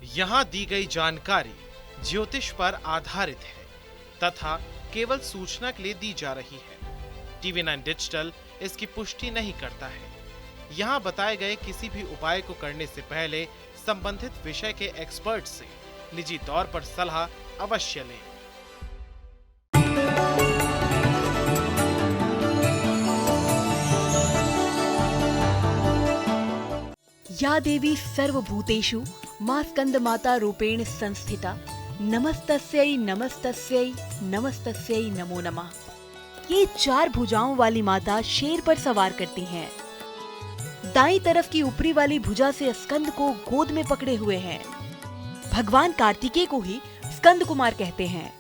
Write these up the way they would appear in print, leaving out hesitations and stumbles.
यहाँ दी गई जानकारी ज्योतिष पर आधारित है तथा केवल सूचना के लिए दी जा रही है। टीवी 9 डिजिटल इसकी पुष्टि नहीं करता है। यहाँ बताए गए किसी भी उपाय को करने से पहले संबंधित विषय के एक्सपर्ट से निजी तौर पर सलाह अवश्य लें। या देवी सर्वभूतेषु मां स्कंदमाता रूपेण संस्थिता नमस्तस्यै नमस्तस्यै नमस्तस्यै नमो नमः। ये 4 भुजाओं वाली माता शेर पर सवार करती हैं। दाईं तरफ की ऊपरी वाली भुजा से स्कंद को गोद में पकड़े हुए हैं। भगवान कार्तिकेय को ही स्कंद कुमार कहते हैं।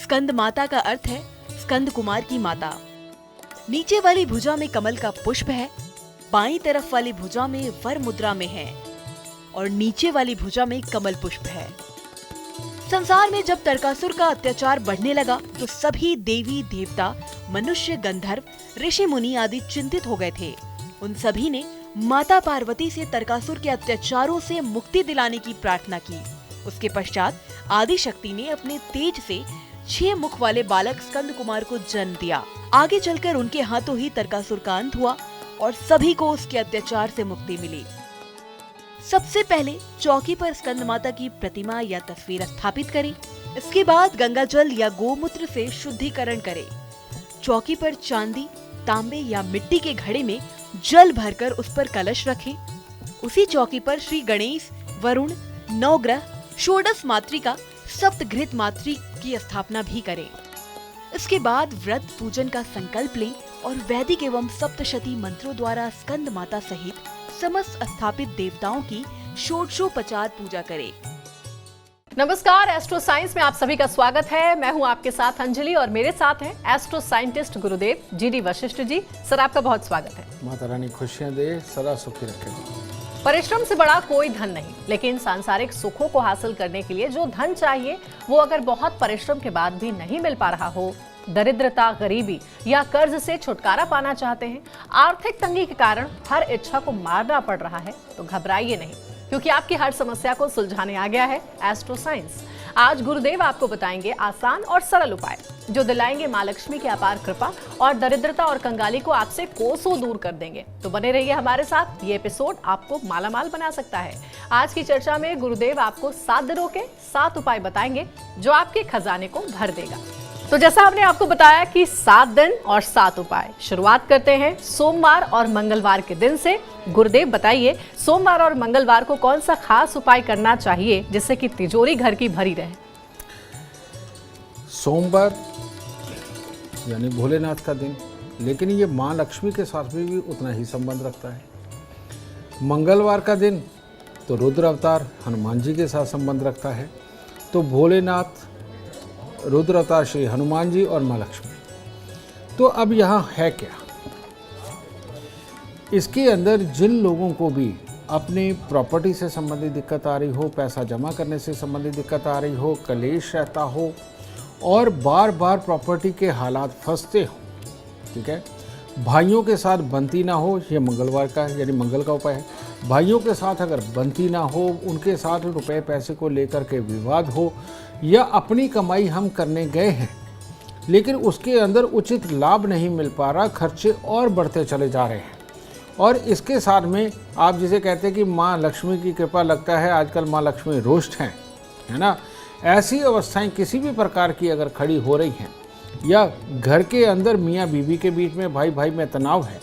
स्कंद माता का अर्थ है स्कंद कुमार की माता। नीचे वाली भुजा में कमल का पुष्प है, बाईं तरफ वाली भुजा में वर मुद्रा में है और नीचे वाली भुजा में कमल पुष्प है। संसार में जब तरकासुर का अत्याचार बढ़ने लगा तो सभी देवी देवता, मनुष्य, गंधर्व, ऋषि मुनि आदि चिंतित हो गए थे। उन सभी ने माता पार्वती से तरकासुर के अत्याचारों से मुक्ति दिलाने की प्रार्थना की। उसके पश्चात आदि शक्ति ने अपने तेज से 6 मुख वाले बालक स्कंद कुमार को जन्म दिया। आगे चलकर उनके हाथों ही तरकासुर का अंत हुआ और सभी को उसके अत्याचार से मुक्ति मिली। सबसे पहले चौकी पर स्कंद माता की प्रतिमा या तस्वीर स्थापित करें। इसके बाद गंगा जल या गोमूत्र से शुद्धिकरण करें। चौकी पर चांदी, तांबे या मिट्टी के घड़े में जल भरकर उस पर कलश रखें। उसी चौकी पर श्री गणेश, वरुण, नवग्रह, षोडश मातृका, सप्तघृत मातृ की स्थापना भी करें। इसके बाद व्रत पूजन का संकल्प लें और वैदिक एवं सप्तशती मंत्रों द्वारा स्कंद माता सहित समस्त स्थापित देवताओं की षोडशोपचार पूजा करें। नमस्कार, एस्ट्रो साइंस में आप सभी का स्वागत है। मैं हूं आपके साथ अंजलि और मेरे साथ हैं एस्ट्रो साइंटिस्ट गुरुदेव जी.डी. वशिष्ठ जी। सर, आपका बहुत स्वागत है। माता रानी खुशियां दे, सदा सुखी रखे। परिश्रम से बड़ा कोई धन नहीं, लेकिन सांसारिक सुखों को हासिल करने के लिए जो धन चाहिए वो अगर बहुत परिश्रम के बाद भी नहीं मिल पा रहा हो, दरिद्रता, गरीबी या कर्ज से छुटकारा पाना चाहते हैं, आर्थिक तंगी के कारण हर इच्छा को मारना पड़ रहा है, तो घबराइए नहीं, क्योंकि आपकी हर समस्या को सुलझाने आ गया है एस्ट्रो साइंस। आज गुरुदेव आपको बताएंगे आसान और सरल उपाय जो दिलाएंगे मां लक्ष्मी की अपार कृपा और दरिद्रता और कंगाली को आपसे कोसों दूर कर देंगे। तो बने रहिए हमारे साथ, ये एपिसोड आपको मालामाल बना सकता है। आज की चर्चा में गुरुदेव आपको 7 दिनों के 7 उपाय बताएंगे जो आपके खजाने को भर देगा। तो जैसा हमने आपको बताया कि 7 दिन और 7 उपाय। शुरुआत करते हैं सोमवार और मंगलवार के दिन से। गुरुदेव बताइए, सोमवार और मंगलवार को कौन सा खास उपाय करना चाहिए जिससे कि तिजोरी घर की भरी रहे? सोमवार यानी भोलेनाथ का दिन, लेकिन ये माँ लक्ष्मी के साथ भी उतना ही संबंध रखता है। मंगलवार का दिन तो रुद्र अवतार हनुमान जी के साथ संबंध रखता है। तो भोलेनाथ, रुद्र अवतार श्री हनुमान जी और माँ लक्ष्मी। तो अब यहाँ है क्या? इसके अंदर जिन लोगों को भी अपने प्रॉपर्टी से संबंधित दिक्कत आ रही हो, पैसा जमा करने से संबंधित दिक्कत आ रही हो, कलेश रहता हो और बार बार प्रॉपर्टी के हालात फंसते हो, ठीक है, भाइयों के साथ बनती ना हो, ये मंगलवार का यानी मंगल का उपाय है। भाइयों के साथ अगर बनती ना हो, उनके साथ रुपए पैसे को लेकर के विवाद हो, या अपनी कमाई हम करने गए हैं लेकिन उसके अंदर उचित लाभ नहीं मिल पा रहा, खर्चे और बढ़ते चले जा रहे हैं, और इसके साथ में आप जिसे कहते हैं कि माँ लक्ष्मी की कृपा, लगता है आजकल माँ लक्ष्मी रुष्ट हैं, है ना, ऐसी अवस्थाएं किसी भी प्रकार की अगर खड़ी हो रही हैं, या घर के अंदर मियाँ बीवी के बीच में, भाई भाई में तनाव है,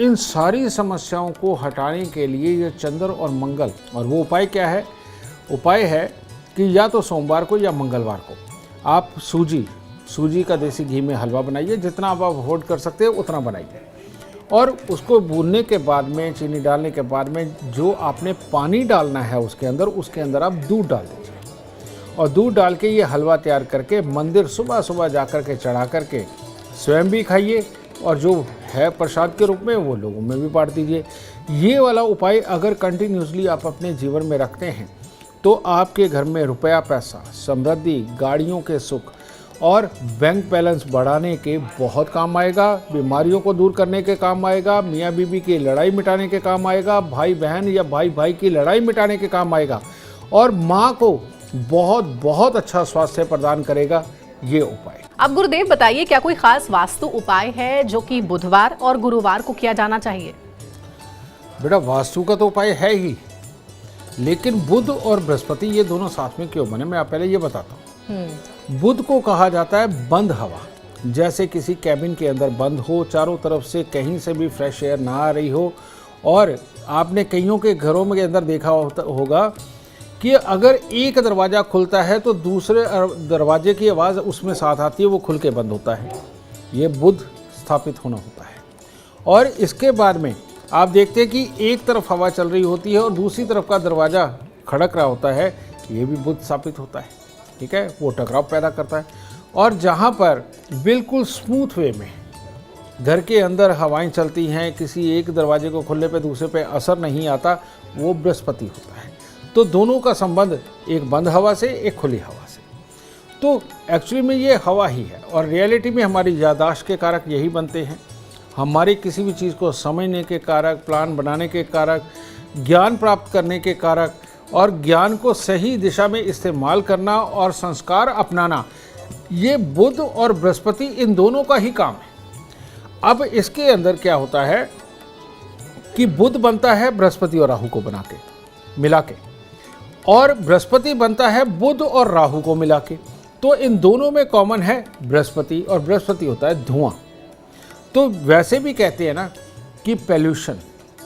इन सारी समस्याओं को हटाने के लिए ये चंद्र और मंगल, और वो उपाय क्या है? उपाय है कि या तो सोमवार को या मंगलवार को आप सूजी का देसी घी में हलवा बनाइए, जितना आप अफोर्ड कर सकते हैं उतना बनाइए, और उसको भूनने के बाद में, चीनी डालने के बाद में, जो आपने पानी डालना है उसके अंदर आप दूध डाल दीजिए, और दूध डाल के ये हलवा तैयार करके मंदिर सुबह सुबह जा कर के चढ़ा करके स्वयं भी खाइए, और जो है प्रसाद के रूप में वो लोगों में भी बांट दीजिए। ये वाला उपाय अगर कंटिन्यूसली आप अपने जीवन में रखते हैं तो आपके घर में रुपया पैसा, समृद्धि, गाड़ियों के सुख और बैंक बैलेंस बढ़ाने के बहुत काम आएगा, बीमारियों को दूर करने के काम आएगा, मियाँ बीवी की लड़ाई मिटाने के काम आएगा, भाई बहन या भाई भाई की लड़ाई मिटाने के काम आएगा, और माँ को बहुत बहुत अच्छा स्वास्थ्य प्रदान करेगा ये उपाय। अब गुरुदेव बताइए, क्या कोई खास वास्तु उपाय है जो कि बुधवार और गुरुवार को किया जाना चाहिए? बेटा वास्तु का तो उपाय है ही, लेकिन बुध और बृहस्पति ये दोनों साथ में क्यों बने, मैं आप पहले ये बताता हूँ। बुध को कहा जाता है बंद हवा, जैसे किसी कैबिन के अंदर बंद हो, चारों तरफ से कहीं से भी फ्रेश एयर ना आ रही हो। और आपने कईयों के घरों में अंदर देखा होगा कि अगर एक दरवाज़ा खुलता है तो दूसरे दरवाजे की आवाज़ उसमें साथ आती है, वो खुल के बंद होता है। ये बुध स्थापित होना होता है। और इसके बाद में आप देखते हैं कि एक तरफ हवा चल रही होती है और दूसरी तरफ का दरवाज़ा खड़क रहा होता है, ये भी बुध स्थापित होता है। ठीक है, वो टकराव पैदा करता है। और जहाँ पर बिल्कुल स्मूथ वे में घर के अंदर हवाएं चलती हैं, किसी एक दरवाजे को खुलने पे दूसरे पे असर नहीं आता, वो बृहस्पति होता है। तो दोनों का संबंध एक बंद हवा से, एक खुली हवा से। तो एक्चुअली में ये हवा ही है और रियलिटी में हमारी याददाश्त के कारक यही बनते हैं। हमारे किसी भी चीज़ को समझने के कारक, प्लान बनाने के कारक, ज्ञान प्राप्त करने के कारक और ज्ञान को सही दिशा में इस्तेमाल करना और संस्कार अपनाना, ये बुध और बृहस्पति इन दोनों का ही काम है। अब इसके अंदर क्या होता है कि बुध बनता है बृहस्पति और राहु को बना के मिला के, और बृहस्पति बनता है बुध और राहु को मिला के। तो इन दोनों में कॉमन है बृहस्पति, और बृहस्पति होता है धुआं। तो वैसे भी कहते हैं ना कि पोल्यूशन,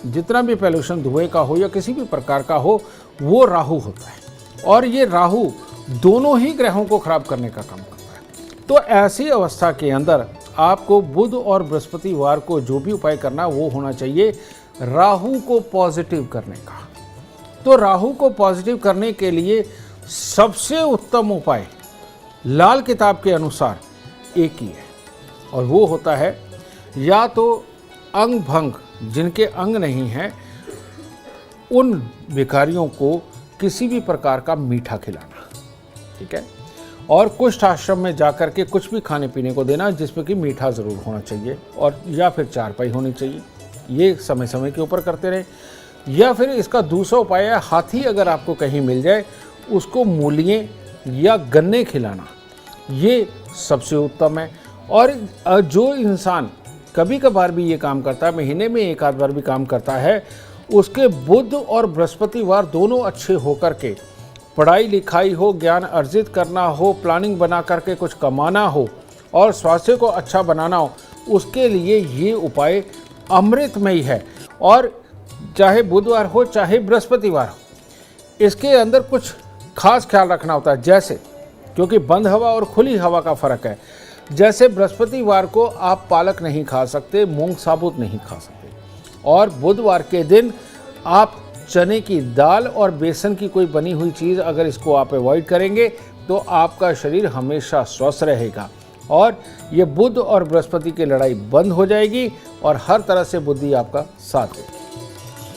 जितना भी पोल्यूशन धुएं का हो या किसी भी प्रकार का हो, वो राहु होता है। और ये राहु दोनों ही ग्रहों को खराब करने का काम करता है। तो ऐसी अवस्था के अंदर आपको बुध और बृहस्पतिवार को जो भी उपाय करना वो होना चाहिए राहु को पॉजिटिव करने का। तो राहु को पॉजिटिव करने के लिए सबसे उत्तम उपाय लाल किताब के अनुसार एक ही है, और वो होता है या तो अंग भंग, जिनके अंग नहीं हैं उन भिखारियों को किसी भी प्रकार का मीठा खिलाना। ठीक है, और कुष्ठ आश्रम में जाकर के कुछ भी खाने पीने को देना जिसमें कि मीठा ज़रूर होना चाहिए, और या फिर चारपाई होनी चाहिए। ये समय समय के ऊपर करते रहे। या फिर इसका दूसरा उपाय है, हाथी अगर आपको कहीं मिल जाए उसको मूलियाँ या गन्ने खिलाना, ये सबसे उत्तम है। और जो इंसान कभी कभार भी ये काम करता है, महीने में एक आध बार भी काम करता है, उसके बुध और बृहस्पतिवार दोनों अच्छे होकर के पढ़ाई लिखाई हो, ज्ञान अर्जित करना हो, प्लानिंग बना करके कुछ कमाना हो और स्वास्थ्य को अच्छा बनाना हो, उसके लिए ये उपाय अमृतमय है। और चाहे बुधवार हो चाहे बृहस्पतिवार हो, इसके अंदर कुछ खास ख्याल रखना होता है। जैसे, क्योंकि बंद हवा और खुली हवा का फ़र्क है, जैसे बृहस्पतिवार को आप पालक नहीं खा सकते, मूंग साबुत नहीं खा सकते, और बुधवार के दिन आप चने की दाल और बेसन की कोई बनी हुई चीज़ अगर इसको आप अवॉइड करेंगे तो आपका शरीर हमेशा स्वस्थ रहेगा और ये बुध और बृहस्पति की लड़ाई बंद हो जाएगी और हर तरह से बुद्धि आपका साथ देगी।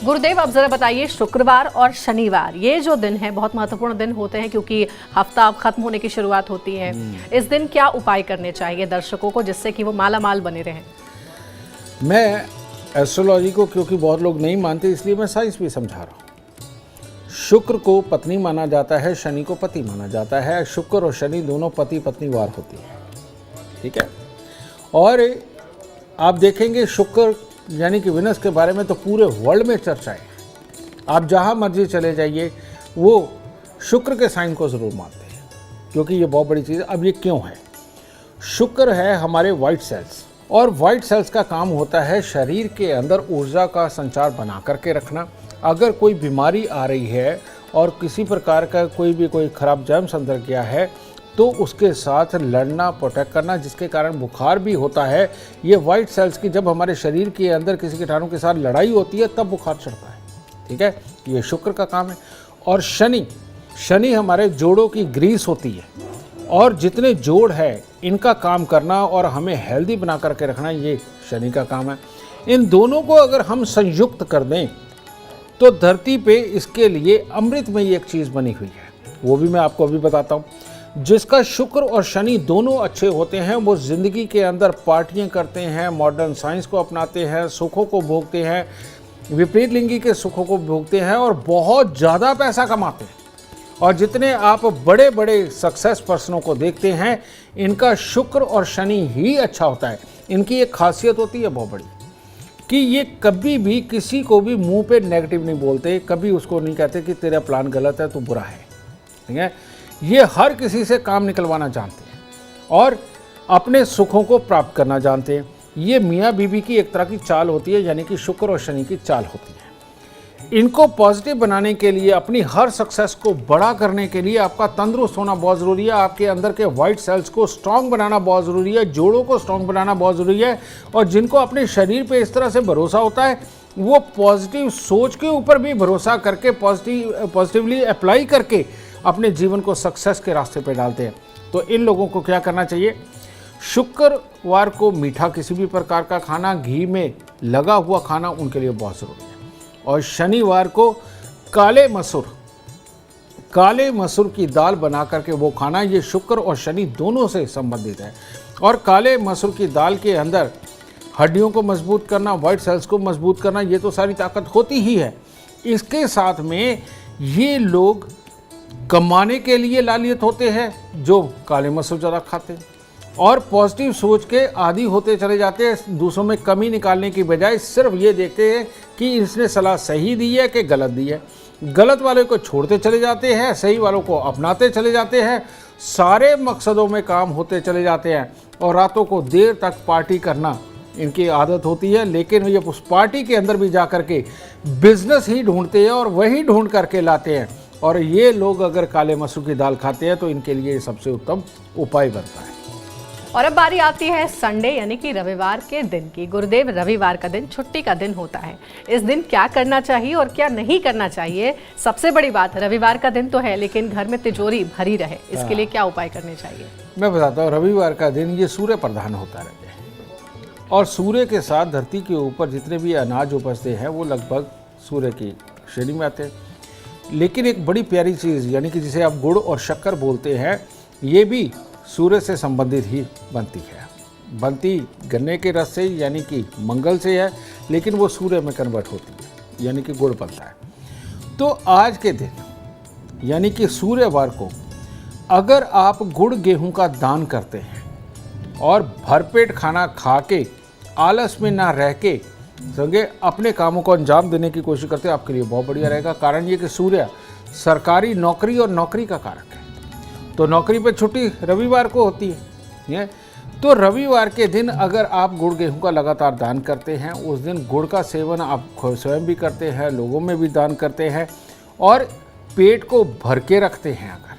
गुरुदेव, अब जरा बताइए, शुक्रवार और शनिवार ये जो दिन है बहुत महत्वपूर्ण दिन होते हैं क्योंकि हफ्ता अब खत्म होने की शुरुआत होती है। इस दिन क्या उपाय करने चाहिए दर्शकों को जिससे कि वो मालामाल बने रहें? मैं एस्ट्रोलॉजी को क्योंकि बहुत लोग नहीं मानते इसलिए मैं साइंस भी समझा रहा हूँ। शुक्र को पत्नी माना जाता है, शनि को पति माना जाता है। शुक्र और शनि दोनों पति पत्नी वार होती है। ठीक है, और आप देखेंगे शुक्र यानी कि विनस के बारे में तो पूरे वर्ल्ड में चर्चा है। आप जहाँ मर्जी चले जाइए वो शुक्र के साइन को ज़रूर मानते हैं क्योंकि ये बहुत बड़ी चीज़ है। अब ये क्यों है? शुक्र है हमारे वाइट सेल्स, और वाइट सेल्स का काम होता है शरीर के अंदर ऊर्जा का संचार बना करके रखना। अगर कोई बीमारी आ रही है और किसी प्रकार का कोई खराब जर्म्स अंदर गया है तो उसके साथ लड़ना, प्रोटेक्ट करना, जिसके कारण बुखार भी होता है। ये वाइट सेल्स की जब हमारे शरीर के अंदर किसी कीटाणु के साथ लड़ाई होती है तब बुखार चढ़ता है। ठीक है, ये शुक्र का काम है। और शनि हमारे जोड़ों की ग्रीस होती है, और जितने जोड़ है इनका काम करना और हमें हेल्दी बना करके रखना ये शनि का काम है। इन दोनों को अगर हम संयुक्त कर दें तो धरती पे इसके लिए अमृतमयी एक चीज़ बनी हुई है, वो भी मैं आपको अभी बताता हूँ। जिसका शुक्र और शनि दोनों अच्छे होते हैं वो ज़िंदगी के अंदर पार्टियां करते हैं, मॉडर्न साइंस को अपनाते हैं, सुखों को भोगते हैं, विपरीत लिंगी के सुखों को भोगते हैं और बहुत ज़्यादा पैसा कमाते हैं। और जितने आप बड़े बड़े सक्सेस पर्सनों को देखते हैं, इनका शुक्र और शनि ही अच्छा होता है। इनकी एक खासियत होती है बहुत बड़ी कि ये कभी भी किसी को भी मुंह पे नेगेटिव नहीं बोलते, कभी उसको नहीं कहते कि तेरा प्लान गलत है, तू बुरा है, ठीक है। ये हर किसी से काम निकलवाना जानते हैं और अपने सुखों को प्राप्त करना जानते हैं। ये मियाँ बीवी की एक तरह की चाल होती है, यानी कि शुक्र और शनि की चाल होती है। इनको पॉजिटिव बनाने के लिए, अपनी हर सक्सेस को बड़ा करने के लिए आपका तंदुरुस्त होना बहुत ज़रूरी है। आपके अंदर के वाइट सेल्स को स्ट्रांग बनाना बहुत ज़रूरी है, जोड़ों को स्ट्रांग बनाना बहुत ज़रूरी है। और जिनको अपने शरीर पे इस तरह से भरोसा होता है, वो पॉजिटिव सोच के ऊपर भी भरोसा करके पॉजिटिवली अप्लाई करके अपने जीवन को सक्सेस के रास्ते पे डालते हैं। तो इन लोगों को क्या करना चाहिए? शुक्रवार को मीठा किसी भी प्रकार का खाना, घी में लगा हुआ खाना उनके लिए बहुत ज़रूरी है। और शनिवार को काले मसूर की दाल बना करके वो खाना, ये शुक्र और शनि दोनों से संबंधित है। और काले मसूर की दाल के अंदर हड्डियों को मजबूत करना, वाइट सेल्स को मजबूत करना, ये तो सारी ताकत होती ही है। इसके साथ में ये लोग कमाने के लिए लालियत होते हैं जो काले मसूर ज़्यादा खाते हैं, और पॉजिटिव सोच के आदी होते चले जाते हैं। दूसरों में कमी निकालने की बजाय सिर्फ ये देखते हैं कि इसने सलाह सही दी है कि गलत दी है। गलत वाले को छोड़ते चले जाते हैं, सही वालों को अपनाते चले जाते हैं। सारे मकसदों में काम होते चले जाते हैं और रातों को देर तक पार्टी करना इनकी आदत होती है। लेकिन ये उस पार्टी के अंदर भी जा कर के बिजनेस ही ढूंढते हैं और वही ढूंढ करके लाते हैं। और ये लोग अगर काले मसूर की दाल खाते हैं तो इनके लिए सबसे उत्तम उपाय बनता है। और अब बारी आती है संडे यानी कि रविवार के दिन की। गुरुदेव, रविवार का दिन छुट्टी का दिन होता है। इस दिन क्या करना चाहिए और क्या नहीं करना चाहिए? सबसे बड़ी बात, रविवार का दिन तो है लेकिन घर में तिजोरी भरी रहे, इसके लिए क्या उपाय करने चाहिए? मैं बताता हूँ। रविवार का दिन ये सूर्य प्रधान होता है और सूर्य के साथ धरती के ऊपर जितने भी अनाज उपजते हैं वो लगभग सूर्य की श्रेणी में आते हैं। लेकिन एक बड़ी प्यारी चीज़, यानी कि जिसे आप गुड़ और शक्कर बोलते हैं, ये भी सूर्य से संबंधित ही बनती है। बनती गन्ने के रस से, यानी कि मंगल से है, लेकिन वो सूर्य में कन्वर्ट होती है, यानी कि गुड़ बनता है। तो आज के दिन यानी कि सूर्यवार को अगर आप गुड़ गेहूं का दान करते हैं और भरपेट खाना खा के आलस में ना रह के संगे अपने कामों को अंजाम देने की कोशिश करते हैं, आपके लिए बहुत बढ़िया रहेगा। कारण ये कि सूर्य सरकारी नौकरी और नौकरी का कारक है, तो नौकरी पे छुट्टी रविवार को होती है। तो रविवार के दिन अगर आप गुड़ गेहूं का लगातार दान करते हैं, उस दिन गुड़ का सेवन आप स्वयं भी करते हैं, लोगों में भी दान करते हैं और पेट को भर के रखते हैं अगर,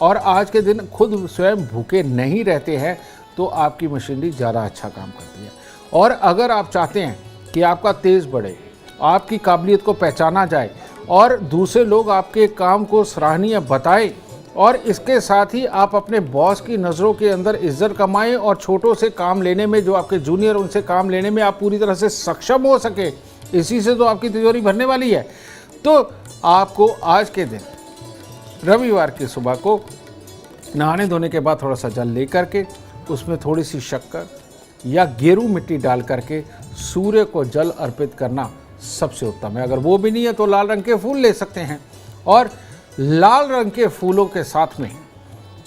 और आज के दिन खुद स्वयं भूखे नहीं रहते हैं, तो आपकी मशीनरी ज़्यादा अच्छा काम करती है। और अगर आप चाहते हैं कि आपका तेज़ बढ़े, आपकी काबिलियत को पहचाना जाए और दूसरे लोग आपके काम को सराहनीय बताएं, और इसके साथ ही आप अपने बॉस की नज़रों के अंदर इज्जत कमाएं और छोटों से काम लेने में, जो आपके जूनियर उनसे काम लेने में आप पूरी तरह से सक्षम हो सके, इसी से तो आपकी तिजोरी भरने वाली है। तो आपको आज के दिन रविवार की सुबह को नहाने धोने के बाद थोड़ा सा जल ले करके उसमें थोड़ी सी शक्कर या गेरू मिट्टी डाल करके सूर्य को जल अर्पित करना सबसे उत्तम है। अगर वो भी नहीं है तो लाल रंग के फूल ले सकते हैं, और लाल रंग के फूलों के साथ में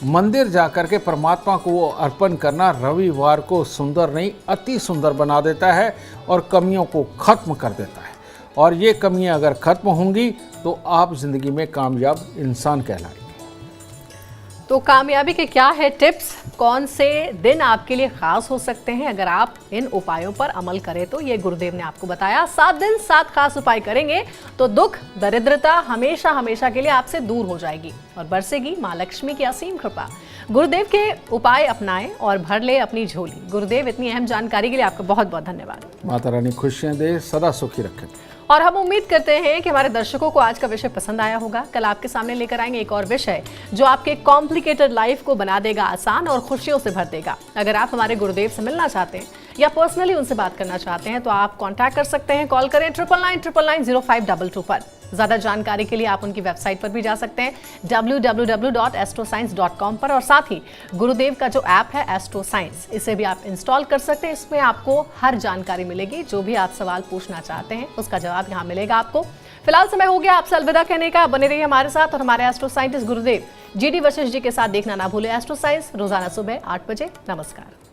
मंदिर जाकर के परमात्मा को वो अर्पण करना रविवार को सुंदर नहीं, अति सुंदर बना देता है और कमियों को खत्म कर देता है। और ये कमियां अगर खत्म होंगी तो आप जिंदगी में कामयाब इंसान कहलाएंगे। तो कामयाबी के क्या है टिप्स? कौन से दिन आपके लिए खास हो सकते हैं अगर आप इन उपायों पर अमल करें? तो ये गुरुदेव ने आपको बताया। 7 दिन 7 खास उपाय करेंगे तो दुख दरिद्रता हमेशा हमेशा के लिए आपसे दूर हो जाएगी और बरसेगी माँ लक्ष्मी की असीम कृपा। गुरुदेव के उपाय अपनाएं और भर ले अपनी झोली। गुरुदेव, इतनी अहम जानकारी के लिए आपका बहुत बहुत धन्यवाद। माता रानी खुशियां दे, सदा सुखी रखें। और हम उम्मीद करते हैं कि हमारे दर्शकों को आज का विषय पसंद आया होगा। कल आपके सामने लेकर आएंगे एक और विषय जो आपके कॉम्प्लिकेटेड लाइफ को बना देगा आसान और खुशियों से भर देगा। अगर आप हमारे गुरुदेव से मिलना चाहते हैं या पर्सनली उनसे बात करना चाहते हैं तो आप कांटेक्ट कर सकते हैं। कॉल करें 99990522 पर। ज्यादा जानकारी के लिए आप उनकी वेबसाइट पर भी जा सकते हैं www.astroscience.com पर, और साथ ही गुरुदेव का जो ऐप है एस्ट्रो साइंस, इसे भी आप इंस्टॉल कर सकते हैं। इसमें आपको हर जानकारी मिलेगी, जो भी आप सवाल पूछना चाहते हैं उसका जवाब यहाँ मिलेगा आपको। फिलहाल समय हो गया आपसे अलविदा कहने का। बने रहिए हमारे साथ और हमारे एस्ट्रो साइंटिस्ट गुरुदेव GD वशिष्ठ जी के साथ देखना ना भूलें एस्ट्रो साइंस रोजाना सुबह 8 बजे। नमस्कार।